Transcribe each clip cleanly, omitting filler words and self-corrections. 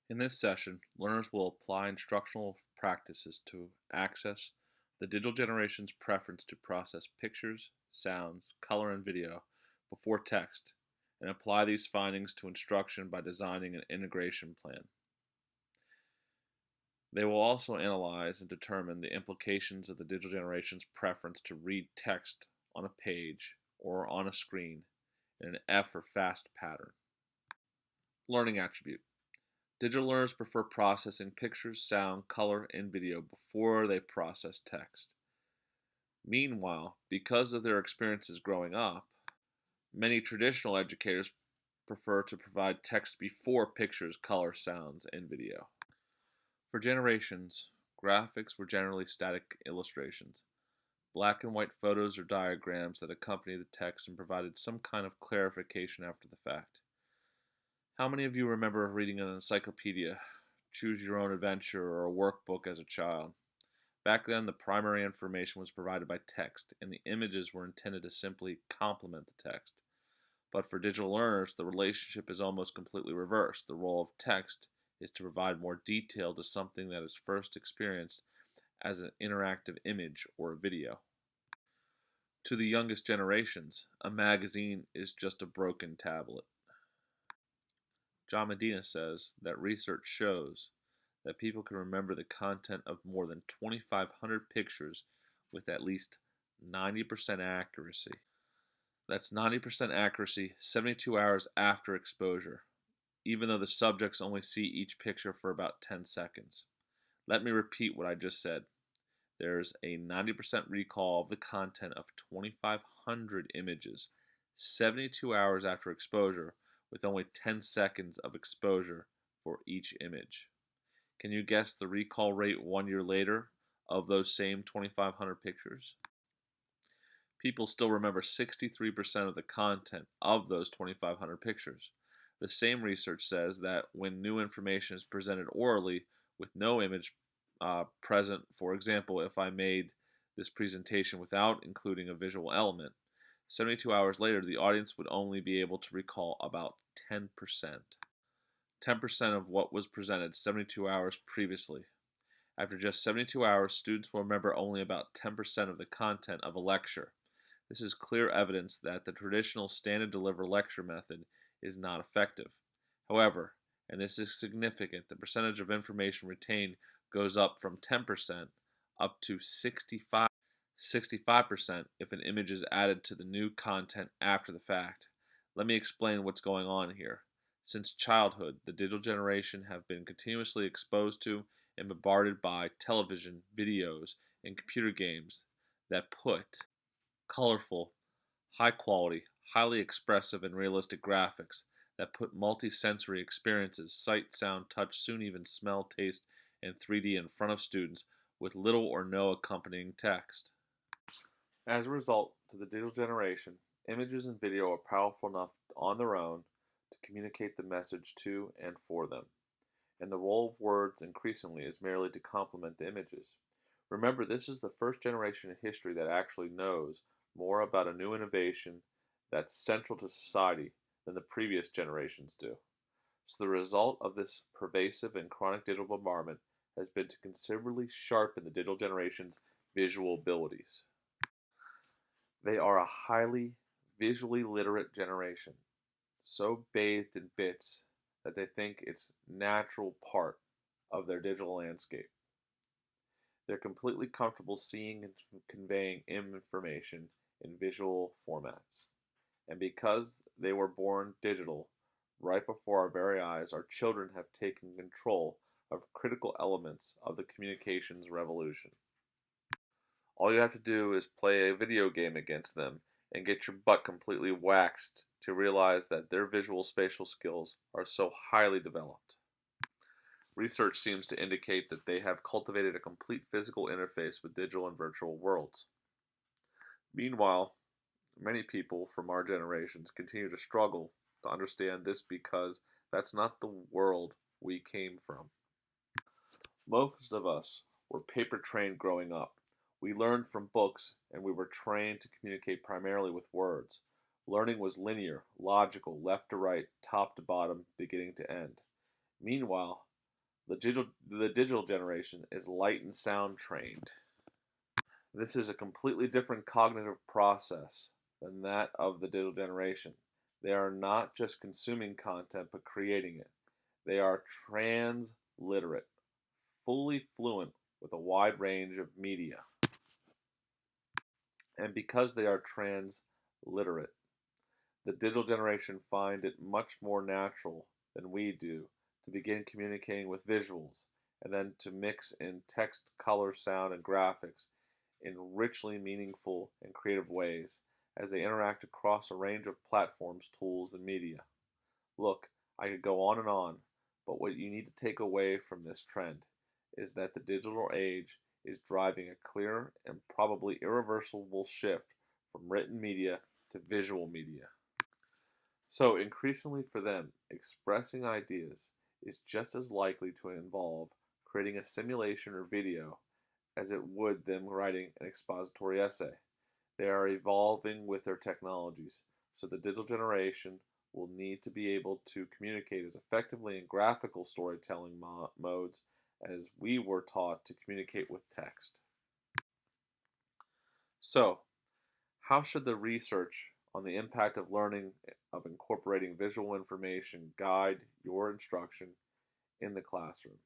In this session, learners will apply instructional practices to access the digital generation's preference to process pictures, sounds, color, and video before text, and apply these findings to instruction by designing an integration plan. They will also analyze and determine the implications of the digital generation's preference to read text on a page or on a screen in an F or FAST pattern. Learning attribute. Digital learners prefer processing pictures, sound, color, and video before they process text. Meanwhile, because of their experiences growing up, many traditional educators prefer to provide text before pictures, color, sounds, and video. For generations, graphics were generally static illustrations, black and white photos or diagrams that accompanied the text and provided some kind of clarification after the fact. How many of you remember reading an encyclopedia, choose your own adventure, or a workbook as a child? Back then, the primary information was provided by text, and the images were intended to simply complement the text. But for digital learners, the relationship is almost completely reversed. The role of text is to provide more detail to something that is first experienced as an interactive image or a video. To the youngest generations, a magazine is just a broken tablet. John Medina says that research shows that people can remember the content of more than 2,500 pictures with at least 90% accuracy. That's 90% accuracy 72 hours after exposure, even though the subjects only see each picture for about 10 seconds. Let me repeat what I just said. There's a 90% recall of the content of 2,500 images 72 hours after exposure, with only 10 seconds of exposure for each image. Can you guess the recall rate 1 year later of those same 2,500 pictures? People still remember 63% of the content of those 2,500 pictures. The same research says that when new information is presented orally with no image present, for example, if I made this presentation without including a visual element, 72 hours later, the audience would only be able to recall about 10%. 10% of what was presented 72 hours previously. After just 72 hours, students will remember only about 10% of the content of a lecture. This is clear evidence that the traditional stand and deliver lecture method is not effective. However, and this is significant, the percentage of information retained goes up from 10% up to 65% if an image is added to the new content after the fact. Let me explain what's going on here. Since childhood, the digital generation have been continuously exposed to and bombarded by television, videos, and computer games that put colorful, high quality, highly expressive, and realistic graphics that put multi-sensory experiences, sight, sound, touch, soon even smell, taste, and 3D in front of students with little or no accompanying text. As a result, to the digital generation, images and video are powerful enough on their own to communicate the message to and for them, and the role of words increasingly is merely to complement the images. Remember, this is the first generation in history that actually knows more about a new innovation that's central to society than the previous generations do. So the result of this pervasive and chronic digital bombardment has been to considerably sharpen the digital generation's visual abilities. They are a highly visually literate generation, so bathed in bits that they think it's natural part of their digital landscape. They're completely comfortable seeing and conveying information in visual formats. And because they were born digital, right before our very eyes, our children have taken control of critical elements of the communications revolution. All you have to do is play a video game against them and get your butt completely waxed to realize that their visual spatial skills are so highly developed. Research seems to indicate that they have cultivated a complete physical interface with digital and virtual worlds. Meanwhile, many people from our generations continue to struggle to understand this because that's not the world we came from. Most of us were paper trained growing up. We learned from books and we were trained to communicate primarily with words. Learning was linear, logical, left to right, top to bottom, beginning to end. Meanwhile, The digital generation is light and sound trained. This is a completely different cognitive process than that of the digital generation. They are not just consuming content but creating it. They are transliterate, fully fluent with a wide range of media. And because they are transliterate, the digital generation find it much more natural than we do to begin communicating with visuals and then to mix in text, color, sound, and graphics in richly meaningful and creative ways as they interact across a range of platforms, tools, and media. Look, I could go on, but what you need to take away from this trend is that the digital age is driving a clear and probably irreversible shift from written media to visual media. So, increasingly for them, expressing ideas is just as likely to involve creating a simulation or video as it would them writing an expository essay. They are evolving with their technologies, so the digital generation will need to be able to communicate as effectively in graphical storytelling modes as we were taught to communicate with text. So, how should the research on the impact of learning of incorporating visual information guide your instruction in the classroom?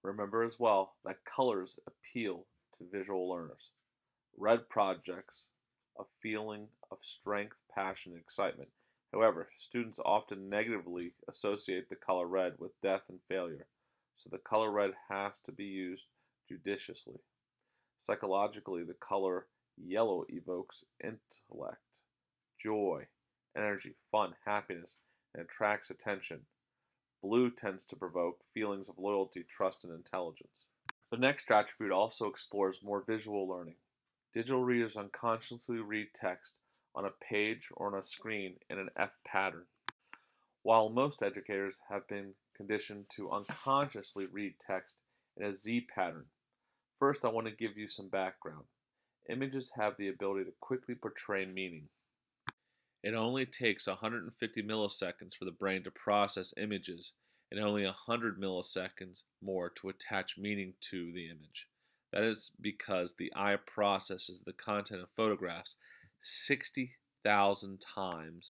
Remember as well that colors appeal to visual learners. Red projects a feeling of strength, passion, and excitement. However, students often negatively associate the color red with death and failure, so the color red has to be used judiciously. Psychologically, the color yellow evokes intellect, joy, energy, fun, happiness, and attracts attention. Blue tends to provoke feelings of loyalty, trust, and intelligence. The next attribute also explores more visual learning. Digital readers unconsciously read text on a page or on a screen in an F pattern, while most educators have been conditioned to unconsciously read text in a Z pattern. First, I want to give you some background. Images have the ability to quickly portray meaning. It only takes 150 milliseconds for the brain to process images and only 100 milliseconds more to attach meaning to the image. That is because the eye processes the content of photographs 60,000 times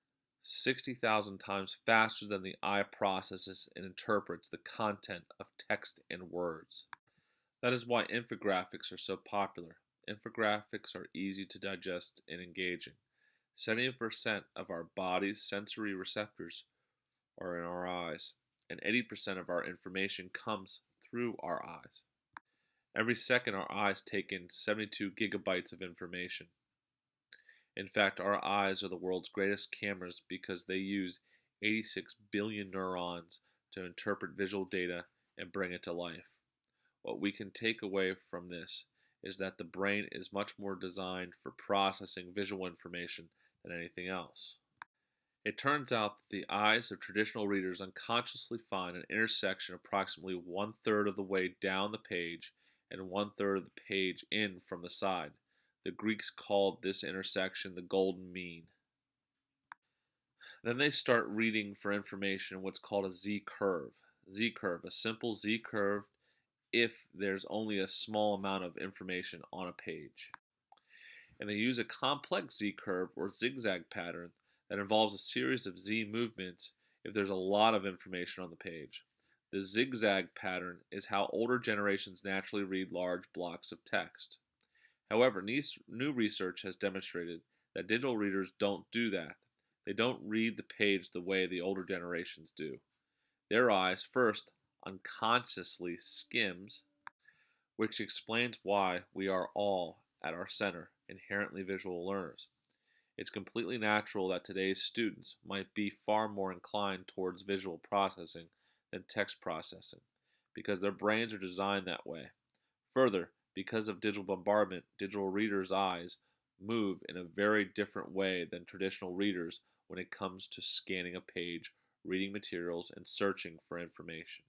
faster than the eye processes and interprets the content of text and words. That is why infographics are so popular. Infographics are easy to digest and engaging. 70% of our body's sensory receptors are in our eyes, and 80% of our information comes through our eyes. Every second, our eyes take in 72 gigabytes of information. In fact, our eyes are the world's greatest cameras because they use 86 billion neurons to interpret visual data and bring it to life. What we can take away from this is that the brain is much more designed for processing visual information than anything else. It turns out that the eyes of traditional readers unconsciously find an intersection approximately one-third of the way down the page and one-third of the page in from the side. The Greeks called this intersection the golden mean. Then they start reading for information in what's called a Z-curve. Z-curve, a simple Z-curve if there's only a small amount of information on a page. And they use a complex Z-curve or zigzag pattern that involves a series of Z movements if there's a lot of information on the page. The zigzag pattern is how older generations naturally read large blocks of text. However, new research has demonstrated that digital readers don't do that. They don't read the page the way the older generations do. Their eyes first unconsciously skims, which explains why we are all, at our center, inherently visual learners. It's completely natural that today's students might be far more inclined towards visual processing than text processing, because their brains are designed that way. Further, because of digital bombardment, digital readers' eyes move in a very different way than traditional readers when it comes to scanning a page, reading materials, and searching for information.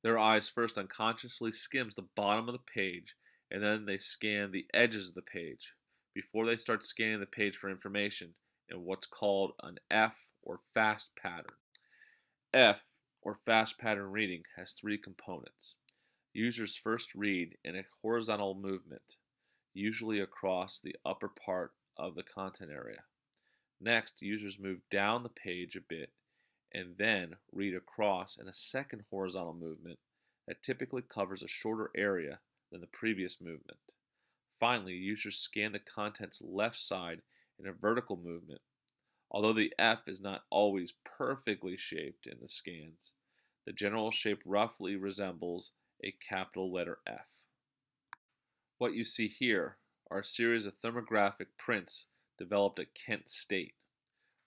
Their eyes first unconsciously skims the bottom of the page, and then they scan the edges of the page before they start scanning the page for information in what's called an F or fast pattern. F or fast pattern reading has three components. Users first read in a horizontal movement, usually across the upper part of the content area. Next, users move down the page a bit and then read across in a second horizontal movement that typically covers a shorter area than the previous movement. Finally, users scan the content's left side in a vertical movement. Although the F is not always perfectly shaped in the scans, the general shape roughly resembles a capital letter F. What you see here are a series of thermographic prints developed at Kent State.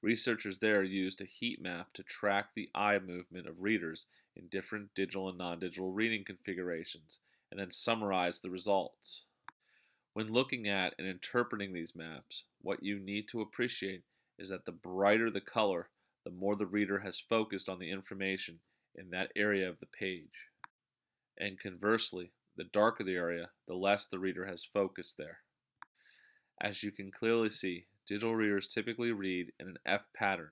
Researchers there used a heat map to track the eye movement of readers in different digital and non-digital reading configurations and then summarized the results. When looking at and interpreting these maps, what you need to appreciate is that the brighter the color, the more the reader has focused on the information in that area of the page. And conversely, the darker the area, the less the reader has focused there. As you can clearly see, digital readers typically read in an F pattern.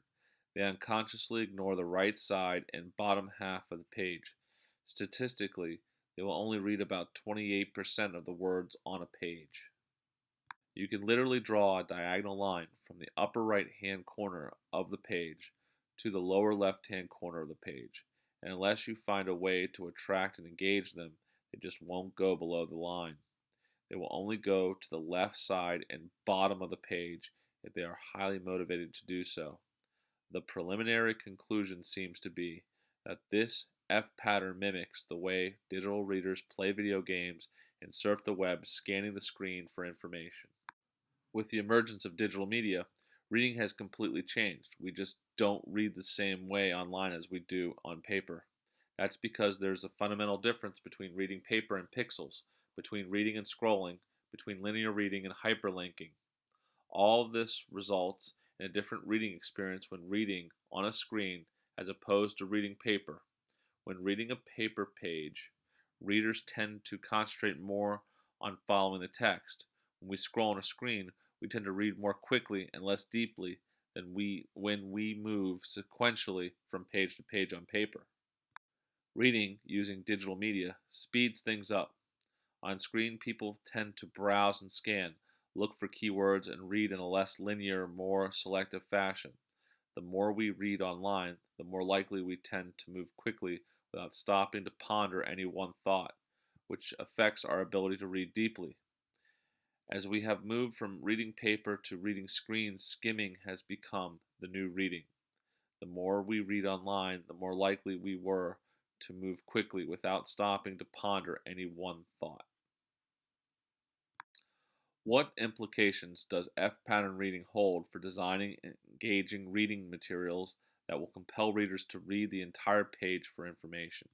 They unconsciously ignore the right side and bottom half of the page. Statistically, they will only read about 28% of the words on a page. You can literally draw a diagonal line from the upper right-hand corner of the page to the lower left-hand corner of the page, and unless you find a way to attract and engage them, they just won't go below the line. They will only go to the left side and bottom of the page if they are highly motivated to do so. The preliminary conclusion seems to be that this F pattern mimics the way digital readers play video games and surf the web, scanning the screen for information. With the emergence of digital media, reading has completely changed. We just don't read the same way online as we do on paper. That's because there's a fundamental difference between reading paper and pixels, between reading and scrolling, between linear reading and hyperlinking. All of this results in a different reading experience when reading on a screen as opposed to reading paper. When reading a paper page, readers tend to concentrate more on following the text. When we scroll on a screen, we tend to read more quickly and less deeply than when we move sequentially from page to page on paper. Reading using digital media speeds things up. On screen, people tend to browse and scan, look for keywords, and read in a less linear, more selective fashion. The more we read online, the more likely we tend to move quickly without stopping to ponder any one thought, which affects our ability to read deeply. As we have moved from reading paper to reading screens, skimming has become the new reading. The more we read online, the more likely we were to move quickly without stopping to ponder any one thought. What implications does F pattern reading hold for designing and engaging reading materials that will compel readers to read the entire page for information?